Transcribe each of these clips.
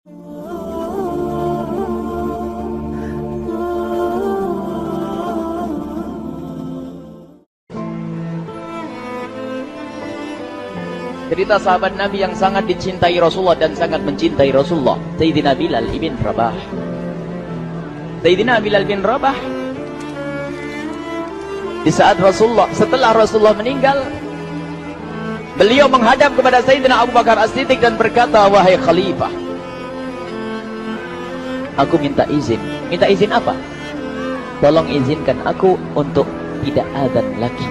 Cerita sahabat Nabi yang sangat dicintai Rasulullah dan sangat mencintai Rasulullah, Sayyidina Bilal ibn Rabah. Sayyidina Bilal bin Rabah, di saat setelah Rasulullah meninggal, beliau menghadap kepada Sayyidina Abu Bakar As-Siddiq dan berkata, "Wahai Khalifah, aku minta izin." Minta izin apa? Tolong izinkan aku untuk tidak azan lagi.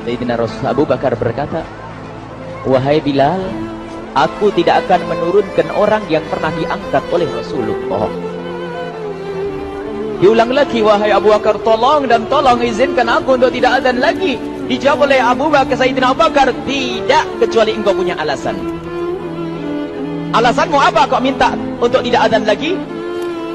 Sayyidina Abu Bakar berkata, "Wahai Bilal, aku tidak akan menurunkan orang yang pernah diangkat oleh Rasulullah." Diulang lagi, "Wahai Abu Bakar, tolong dan tolong izinkan aku untuk tidak azan lagi." Dijawab oleh Sayyidina Abu Bakar, "Tidak, kecuali engkau punya alasan." "Alasanmu apa kau minta untuk tidak azan lagi?"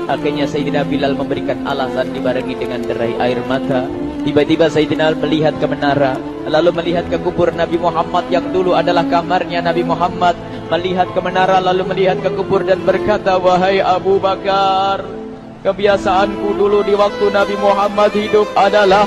Akhirnya Sayyidina Bilal memberikan alasan dibarengi dengan derai air mata. Tiba-tiba Sayyidina melihat ke menara, lalu melihat ke kubur Nabi Muhammad yang dulu adalah kamarnya Nabi Muhammad. Melihat ke menara, lalu melihat ke kubur dan berkata, "Wahai Abu Bakar, kebiasaanku dulu di waktu Nabi Muhammad hidup adalah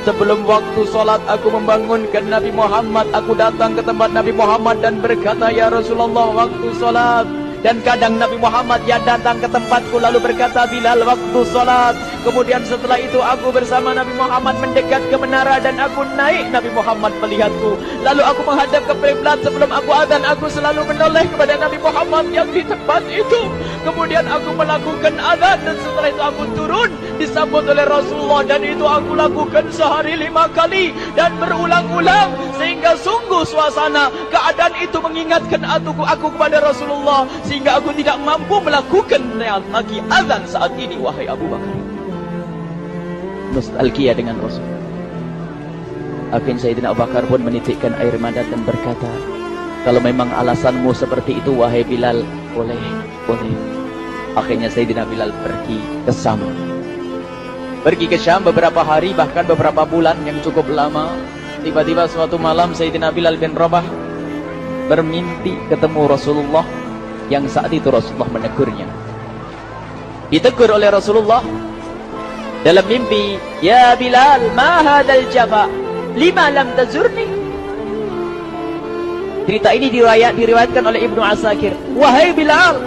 sebelum waktu sholat aku membangunkan Nabi Muhammad. Aku datang ke tempat Nabi Muhammad dan berkata, 'Ya Rasulullah, waktu sholat.' Dan kadang Nabi Muhammad yang datang ke tempatku lalu berkata, 'Bilal, waktu sholat.' Kemudian setelah itu aku bersama Nabi Muhammad mendekat ke menara dan aku naik. Nabi Muhammad melihatku. Lalu aku menghadap ke kiblat. Sebelum aku azan, aku selalu menoleh kepada Nabi Muhammad yang di tempat itu. Kemudian aku melakukan azan dan setelah itu aku turun disambut oleh Rasulullah. Dan itu aku lakukan sehari 5 kali dan berulang-ulang. Sehingga sungguh suasana keadaan itu mengingatkan aku kepada Rasulullah. Sehingga aku tidak mampu melakukan lagi azan saat ini, wahai Abu Bakar." Nostalgia dengan Rasul. Akhirnya Sayyidina Abu Bakar pun menitikkan air mata dan berkata, "Kalau memang alasanmu seperti itu, wahai Bilal, boleh. Akhirnya Sayyidina Bilal pergi ke Syam. Pergi ke Syam beberapa hari, bahkan beberapa bulan yang cukup lama. Tiba-tiba suatu malam Sayyidina Bilal bin Rabah bermimpi ketemu Rasulullah, yang saat itu Rasulullah menegurnya. Ditegur oleh Rasulullah dalam mimpi, "Ya Bilal, ma hadzal jafa? Lima lam tazurni?" Cerita ini diriwayatkan oleh Ibnu Asakir. "Wahai Bilal,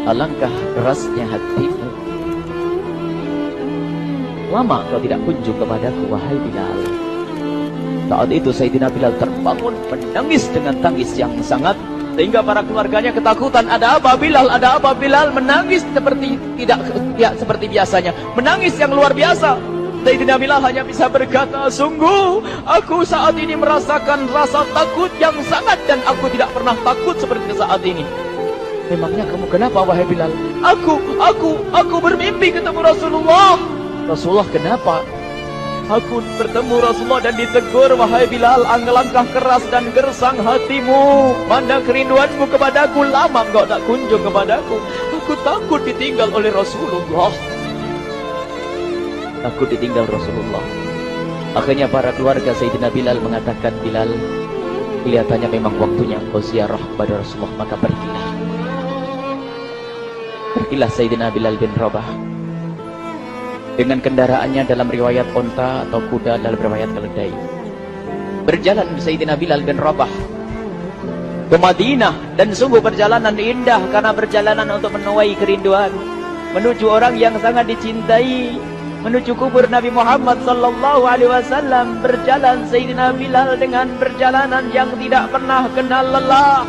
alangkah kerasnya hatimu. Lama kau tidak kunjung kepadaku, wahai Bilal." Saat itu Sayyidina Bilal terbangun menangis dengan tangis yang sangat, sehingga para keluarganya ketakutan. "Ada apa Bilal? Ada apa?" Bilal menangis seperti tidak seperti biasanya, menangis yang luar biasa. Sayyidina Bilal hanya bisa berkata, "Sungguh aku saat ini merasakan rasa takut yang sangat dan aku tidak pernah takut seperti saat ini." "Memangnya kamu kenapa, wahai Bilal?" Aku bermimpi ketemu Rasulullah." "Rasulullah kenapa?" "Aku bertemu Rasulullah dan ditegur, 'Wahai Bilal, alangkah keras dan gersang hatimu. Mana kerinduanmu kepadaku, lama engkau tak kunjung kepadaku. Aku takut ditinggal oleh Rasulullah." Takut ditinggal Rasulullah. Akhirnya para keluarga Sayyidina Bilal mengatakan, "Bilal, kelihatannya memang waktunya engkau ziarah kepada Rasulullah, maka pergilah." Pergilah Sayyidina Bilal bin Rabah dengan kendaraannya, dalam riwayat onta atau kuda, dalam riwayat keledai. Berjalan Sayyidina Bilal bin Rabah ke Madinah, dan sungguh perjalanan indah karena perjalanan untuk menuai kerinduan, menuju orang yang sangat dicintai, menuju kubur Nabi Muhammad sallallahu alaihi wasallam. Berjalan Sayyidina Bilal dengan perjalanan yang tidak pernah kenal lelah,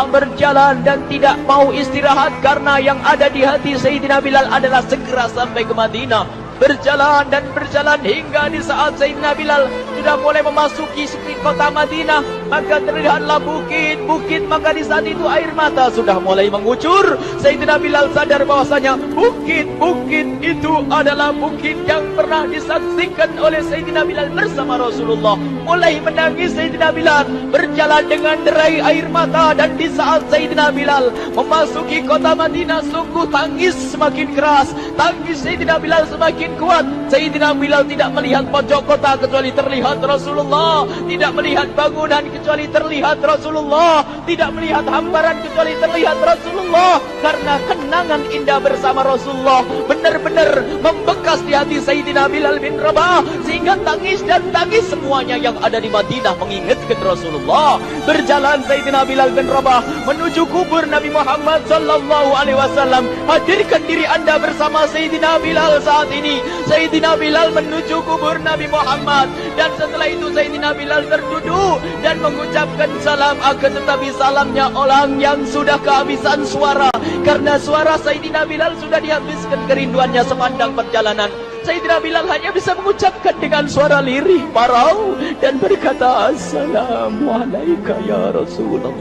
berjalan dan tidak mau istirahat, karena yang ada di hati Sayyidina Bilal adalah segera sampai ke Madinah. Berjalan dan berjalan hingga di saat Sayyidina Bilal sudah mulai memasuki kota Madinah, maka terlihatlah bukit, maka di saat itu air mata sudah mulai mengucur. Sayyidina Bilal sadar bahwasanya bukit-bukit itu adalah bukit yang pernah disaksikan oleh Sayyidina Bilal bersama Rasulullah. mulai menangis Sayyidina Bilal, berjalan dengan derai air mata. Dan di saat Sayyidina Bilal memasuki kota Madinah, sungguh tangis semakin keras, tangis Sayyidina Bilal semakin kuat. Sayyidina Bilal tidak melihat pojok kota kecuali terlihat Rasulullah, tidak melihat bangunan kecuali terlihat Rasulullah, tidak melihat hamparan kecuali terlihat Rasulullah. Karena kenangan indah bersama Rasulullah benar-benar membekas di hati Sayyidina Bilal bin Rabah, sehingga tangis dan tangis semuanya yang ada di Madinah mengingatkan Rasulullah. Berjalan Sayyidina Bilal bin Rabah menuju kubur Nabi Muhammad sallallahu alaihi wasallam. Hadirkan diri Anda bersama Sayyidina Bilal saat ini. Sayyidina Bilal menuju kubur Nabi Muhammad, dan setelah itu Sayyidina Bilal terduduk dan mengucapkan salam. Akan tetapi salamnya orang yang sudah kehabisan suara, karena suara Sayyidina Bilal sudah dihabiskan kerinduannya sepanjang perjalanan. Sayyidina Bilal hanya bisa mengucapkan dengan suara lirih parau dan berkata, Assalamualaikum ya Rasulullah,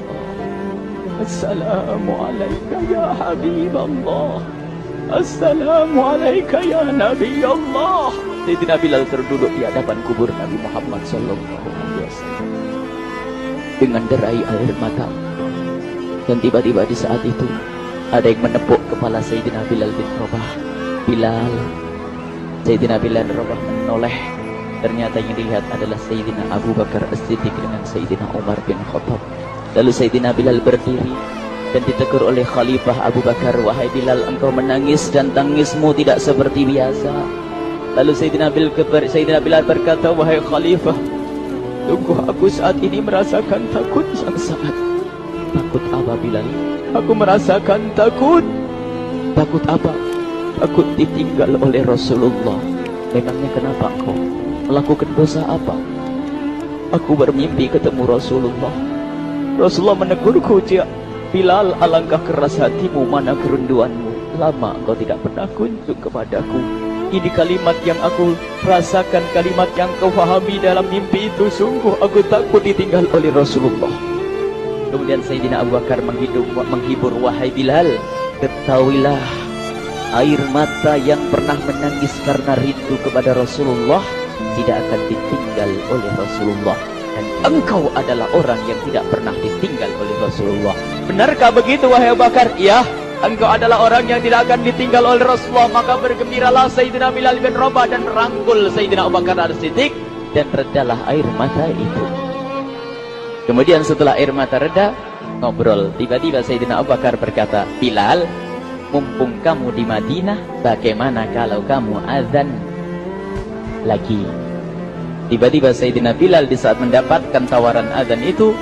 Assalamualaikum ya Habiballah, Assalamualaikum ya Nabi Allah. Sayyidina Bilal terduduk di hadapan kubur Nabi Muhammad sallallahu alaihi wasallam dengan derai air mata. Dan tiba-tiba di saat itu ada yang menepuk kepala Sayyidina Bilal bin Rabah. Bilal. Sayyidina Bilal bin Rabah menoleh. Ternyata yang dilihat adalah Sayyidina Abu Bakar As-Siddiq dengan Sayyidina Umar bin Khattab. Lalu Sayyidina Bilal berdiri dan ditegur oleh Khalifah Abu Bakar, wahai Bilal, engkau menangis dan tangismu tidak seperti biasa. Lalu Sayyidina Bilal berkata, wahai Khalifah, sungguh aku saat ini merasakan takut yang sangat. Takut apa Bilal? Aku merasakan takut. Takut apa? Takut ditinggal oleh Rasulullah. Memangnya kenapa engkau melakukan dosa apa? Aku bermimpi ketemu Rasulullah. Rasulullah menegurku, Bilal, alangkah keras hatimu, mana kerinduanmu. Lama engkau tidak pernah kunjung kepadaku. Ini kalimat yang aku rasakan, kalimat yang kau fahami dalam mimpi itu. Sungguh aku takut ditinggal oleh Rasulullah. Kemudian Sayyidina Abu Bakar menghibur, wahai Bilal, ketahuilah, air mata yang pernah menangis karena rindu kepada Rasulullah tidak akan ditinggal oleh Rasulullah. Dan engkau adalah orang yang tidak pernah ditinggal oleh Rasulullah. Benarkah begitu wahai Abu Bakar? Ya, engkau adalah orang yang tidak akan ditinggal oleh Rasulullah. Maka bergembiralah Sayyidina Bilal bin Rabah dan rangkul Sayyidina Abu Bakar As-Siddiq, dan redalah air mata itu. Kemudian setelah air mata reda, ngobrol. Tiba-tiba Sayyidina Abu Bakar berkata, Bilal, mumpung kamu di Madinah, bagaimana kalau kamu azan lagi? Tiba-tiba Sayyidina Bilal di saat mendapatkan tawaran azan itu,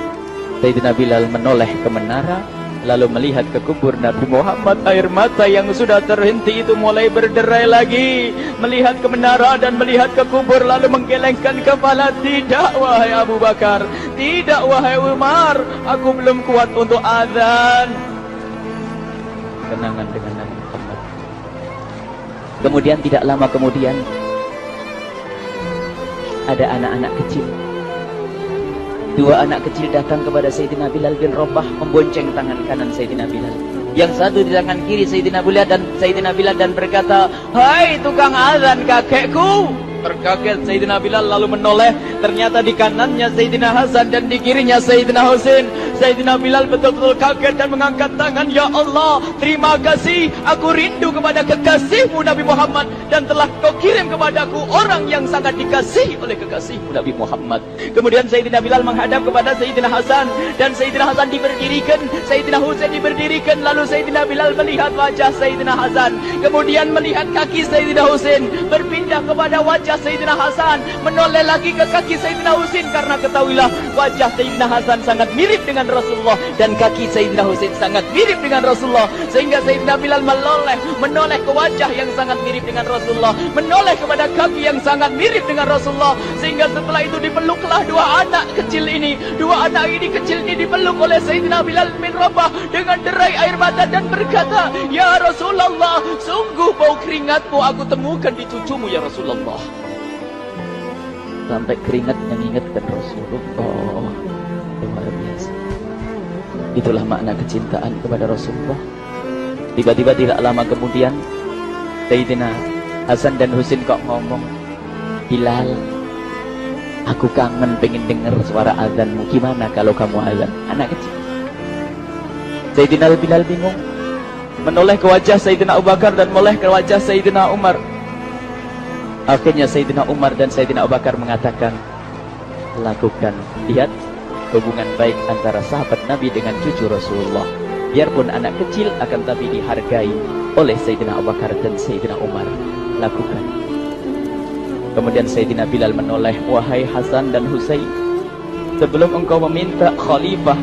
Sayyidina Bilal menoleh ke menara, lalu melihat ke kubur Nabi Muhammad. Air mata yang sudah terhenti itu mulai berderai lagi. Melihat ke menara dan melihat ke kubur, lalu menggelengkan kepala. Tidak wahai Abu Bakar, tidak wahai Umar, aku belum kuat untuk azan. Kenangan dengan Nabi Muhammad. Kemudian tidak lama kemudian ada anak-anak kecil. Dua anak kecil datang kepada Sayyidina Bilal bin Rabah, membonceng tangan kanan Sayyidina Bilal. Yang satu di tangan kiri Sayyidina Bilal dan berkata, hai tukang azan kakekku. Terkaget Sayyidina Bilal lalu menoleh. Ternyata di kanannya Sayyidina Hasan dan di kirinya Sayyidina Husain. Sayyidina Bilal betul-betul kaget dan mengangkat tangan. Ya Allah, terima kasih. Aku rindu kepada kekasihmu Nabi Muhammad, dan telah kau kirim kepadaku orang yang sangat dikasihi oleh kekasihmu Nabi Muhammad. Kemudian Sayyidina Bilal menghadap kepada Sayyidina Hasan, dan Sayyidina Hasan diberdirikan, Sayyidina Husain diberdirikan. Lalu Sayyidina Bilal melihat wajah Sayyidina Hasan, kemudian melihat kaki Sayyidina Husain, berpindah kepada wajah Sayyidina Hasan, menoleh lagi ke kaki Sayyidina Husain. Karena ketahuilah, wajah Sayyidina Hasan sangat mirip dengan Rasulullah, dan kaki Sayyidina Husain sangat mirip dengan Rasulullah. Sehingga Sayyidina Bilal menoleh ke wajah yang sangat mirip dengan Rasulullah, menoleh kepada kaki yang sangat mirip dengan Rasulullah. Sehingga setelah itu dipeluklah dua anak kecil ini. Dua anak ini kecil ini dipeluk oleh Sayyidina Bilal bin Rabah dengan derai air mata dan berkata, ya Rasulullah, sungguh bau keringatmu aku temukan di cucumu ya Rasulullah. Sampai keringat mengingatkan Rasulullah. Luar biasa. Itulah makna kecintaan kepada Rasulullah. Tiba-tiba tidak lama kemudian Sayyidina Hasan dan Husain kok ngomong, Bilal, Aku kangen pengen dengar suara azanmu. Gimana kalau kamu azan? Anak kecil. Sayyidina Bilal bingung. Menoleh ke wajah Sayyidina Abu Bakar dan menoleh ke wajah Sayyidina Umar. Akhirnya Sayyidina Umar dan Sayyidina Abu Bakar mengatakan, lakukan. Lihat hubungan baik antara sahabat Nabi dengan cucu Rasulullah. Biarpun anak kecil akan tapi dihargai oleh Sayyidina Abu Bakar dan Sayyidina Umar. Lakukan. Kemudian Sayyidina Bilal menoleh, wahai Hasan dan Husain, sebelum engkau meminta khalifah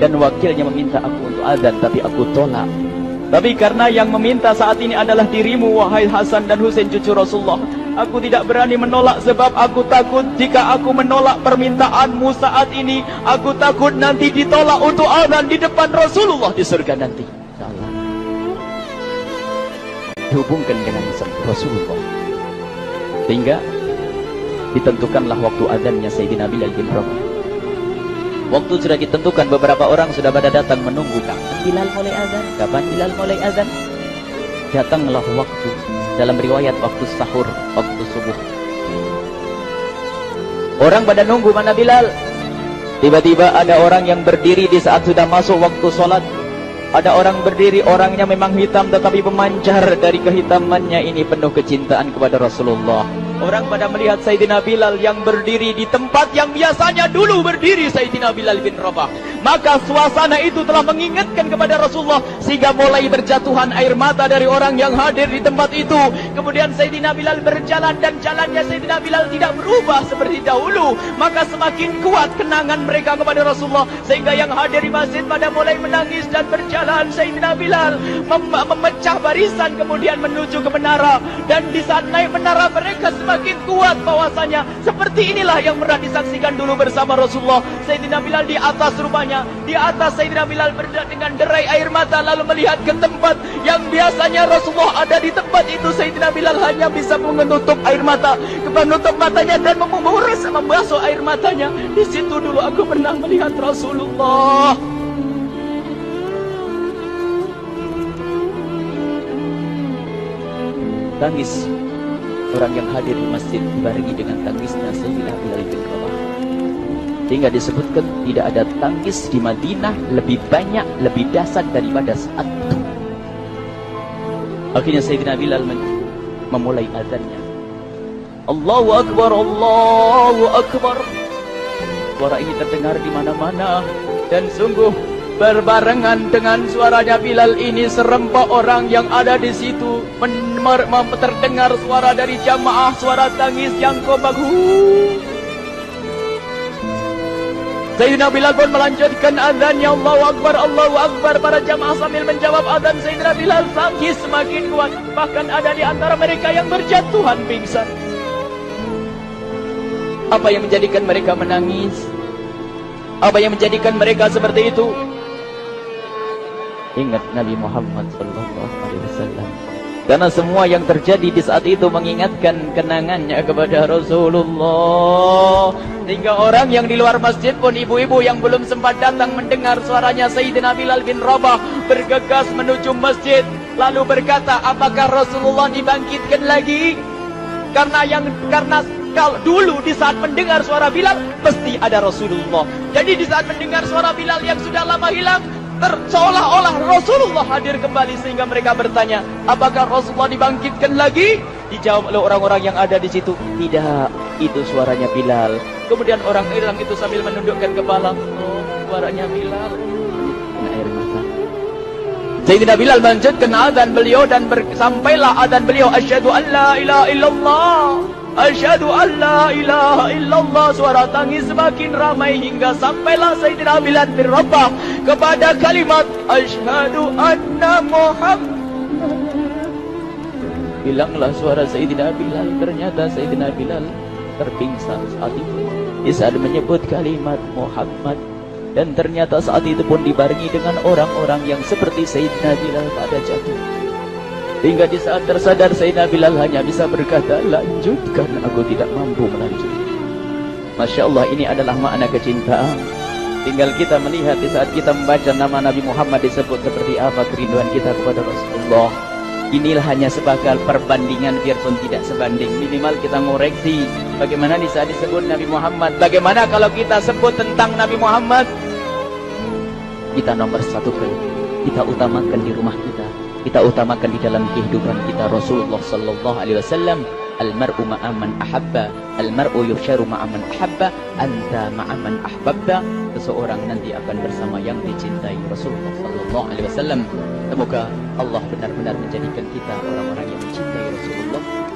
dan wakilnya meminta aku untuk azan, tapi aku tolak. Tapi karena yang meminta saat ini adalah dirimu, wahai Hasan dan Husain cucu Rasulullah, aku tidak berani menolak sebab aku takut jika aku menolak permintaanmu saat ini, aku takut nanti ditolak untuk azan di depan Rasulullah di surga nanti. Allah dihubungkan dengan Rasulullah, sehingga ditentukanlah waktu azannya Sayyidina Bilal bin Rabah. Waktu sudah ditentukan, beberapa orang sudah pada datang menunggu. Kapan Bilal mulai azan? Kapan Bilal mulai azan? Datanglah waktu, dalam riwayat waktu sahur, waktu subuh. Orang pada nunggu mana Bilal. Tiba-tiba ada orang yang berdiri di saat sudah masuk waktu sholat. Ada orang berdiri, orangnya memang hitam tetapi memancar dari kehitamannya ini penuh kecintaan kepada Rasulullah. Orang pada melihat Sayyidina Bilal yang berdiri di tempat yang biasanya dulu berdiri Sayyidina Bilal bin Rabah. Maka suasana itu telah mengingatkan kepada Rasulullah, sehingga mulai berjatuhan air mata dari orang yang hadir di tempat itu. Kemudian Sayyidina Bilal berjalan dan jalannya Sayyidina Bilal tidak berubah seperti dahulu. Maka semakin kuat kenangan mereka kepada Rasulullah, sehingga yang hadir di masjid pada mulai menangis dan berjalan. Sayyidina Bilal memecah barisan kemudian menuju ke menara. Dan di saat naik menara mereka semakin kuat bahwasanya seperti inilah yang pernah disaksikan dulu bersama Rasulullah. Sayyidina Bilal di atas rumahnya, di atas Sayyidina Bilal berada dengan derai air mata, lalu melihat ke tempat yang biasanya Rasulullah ada di tempat itu. Sayyidina Bilal hanya bisa menutup air mata, menutup matanya dan membasuh air matanya. Di situ dulu aku pernah melihat Rasulullah. Tangis orang yang hadir di masjid dibarengi dengan tangisnya Sayyidina Bilal bin Rabah. Sehingga disebutkan tidak ada tangis di Madinah lebih banyak, lebih dahsyat daripada saat itu. Akhirnya Sayyidina Bilal memulai azannya. Allahu Akbar, Allahu Akbar. Suara ini terdengar di mana-mana dan sungguh berbarengan dengan suaranya Bilal ini serempak orang yang ada di situ terdengar suara dari jamaah, suara tangis yang kompak. Sayyidina Bilal pun melanjutkan azannya, Allahu Akbar, Allahu Akbar. Para jamaah sambil menjawab azan Sayyidina Bilal, tangis semakin kuat. Bahkan ada di antara mereka yang berjatuhan pingsan. Apa yang menjadikan mereka menangis? Apa yang menjadikan mereka seperti itu? Ingat Nabi Muhammad SAW. Karena semua yang terjadi di saat itu mengingatkan kenangannya kepada Rasulullah. Sehingga orang yang di luar masjid pun, ibu-ibu yang belum sempat datang mendengar suaranya Sayyidina Bilal bin Rabah, bergegas menuju masjid, lalu berkata, apakah Rasulullah dibangkitkan lagi? Karena kalau dulu di saat mendengar suara Bilal pasti ada Rasulullah. Jadi di saat mendengar suara Bilal yang sudah lama hilang, seolah-olah Rasulullah hadir kembali, sehingga mereka bertanya, apakah Rasulullah dibangkitkan lagi? Dijawab oleh orang-orang yang ada di situ, tidak, itu suaranya Bilal. Kemudian orang-orang itu sambil menundukkan kepala, oh, suaranya Bilal. Kena air mata. Sayyidina Bilal melanjutkan azan beliau dan sampailah azan beliau, asyhadu an la ilaha illallah, asyhadu an la ilaha illallah. Suara tangis semakin ramai hingga sampailah Sayyidina Bilal bin Rabah kepada kalimat asyhadu anna Muhammad. Bilanglah suara Sayyidina Bilal. Ternyata Sayyidina Bilal terpingsan saat itu di saat menyebut kalimat Muhammad. Dan ternyata saat itu pun dibarengi dengan orang-orang yang seperti Sayyidina Bilal pada jatuh. Hingga di saat tersadar Sayyidina Bilal hanya bisa berkata, lanjutkan, aku tidak mampu melanjutkan. Masya Allah, ini adalah makna kecintaan. Tinggal kita melihat di saat kita membaca nama Nabi Muhammad disebut seperti apa kerinduan kita kepada Rasulullah. Inilah hanya sebagai perbandingan biarpun tidak sebanding. Minimal kita ngoreksi bagaimana di saat disebut Nabi Muhammad. Bagaimana kalau kita sebut tentang Nabi Muhammad? Kita nomor satu kita utamakan di rumah kita. Kita utamakan di dalam kehidupan kita. Rasulullah sallallahu alaihi wasallam, almar'u ma'aman ahabba, almar'u yusharu ma'aman ahabba, anta ma'aman ahbabta. Seseorang nanti akan bersama yang dicintai. Rasulullah sallallahu alaihi wasallam. Semoga Allah benar-benar menjadikan kita orang-orang yang mencintai Rasulullah